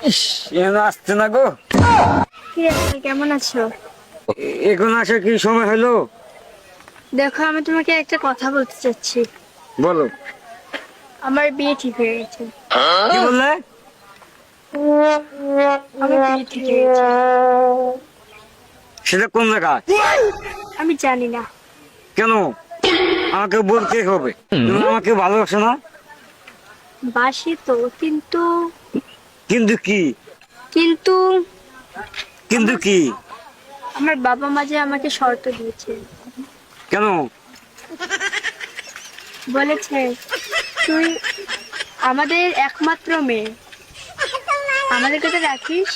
ইস, এখনো আসছে না গো। কি রে, তুমি কেমন আছো? এখন আসে কি সময় হলো? দেখো, আমি তোমাকে একটা কথা বলতে চাচ্ছি। বলো। আমার বিয়ে ঠিক হয়ে গেছে। কি বললে? আমার বিয়ে ঠিক হয়ে গেছে। সেটা কোন জায়গায়? আমি জানি না। কেন? আমাকে বলতে হবে। তুমি আমাকে ভালোবাসো না? বাসি তো, কিন্তু কিন্তু কি? কিন্তু কিন্তু কি? আমার বাবা মা যে আমাকে শর্ত দিয়েছে। কেন? বলেছে, তুই আমাদের একমাত্র মেয়ে, আমাদের কথা রাখিস।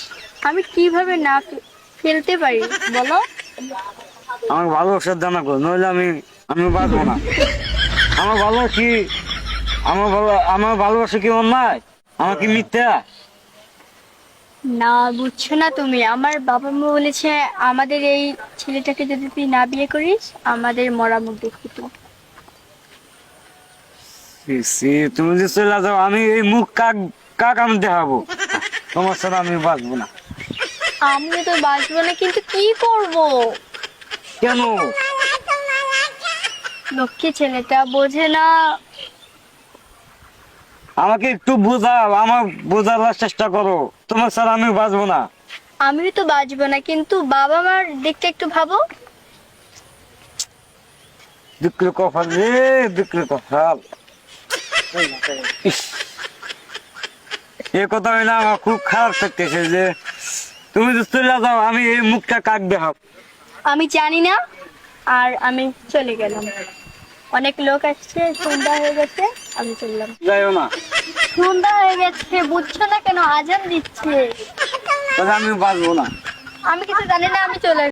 আমি কিভাবে না ফেলতে পারি বলো? আমাকে ভালোবাসার দানা গো, নইলে আমি আমি বাঁচবো না। আমার ভালো কি? আমার ভালোবাসা কি অন্যায়? আমার কি মিথ্যা? না, বুঝছো না তুমি। আমার বাবা মা বলেছে, আমাদের এই ছেলেটাকে যদি তুই না বিয়ে করিস, আমাদের মরা মুখ দেখবি তুই। সি, সি, তুমি যে চলে যাও, আমি এই মুখ কাক কাক আমি দেখাবো? তোমার ছাড়া আমি বাঁচবো না। আমিও তো বাঁচবো না, কিন্তু কি করব? কেন? লক্ষ্মী ছেলেটা বোঝে না। আমাকে একটু বোঝাও, আমার বোঝার চেষ্টা করো। তোমার ছাড়া আমি বাঁচবো না। আমিও তো বাঁচবো না, কিন্তু বাবা মার দিকটা একটু ভাবো। দুঃখের কপাল রে, দুঃখের কপাল। ইস, এ কথা হইলে আমার খুব খারাপ লাগতেছে যে তুমি যে চলে যাও, আমি এই মুখটা কাক দেখাবো? আমি জানি না। আর আমি চলে গেলাম। অনেক লোক আসছে, সন্ধ্যা হয়ে গেছে, আমি চললাম। যাইও না। সন্ধ্যা হয়ে গেছে, বুঝছো না কেন? আজান দিচ্ছে। তাহলে আমি বাঁচবো না। আমি কিছু জানি না, আমি চলে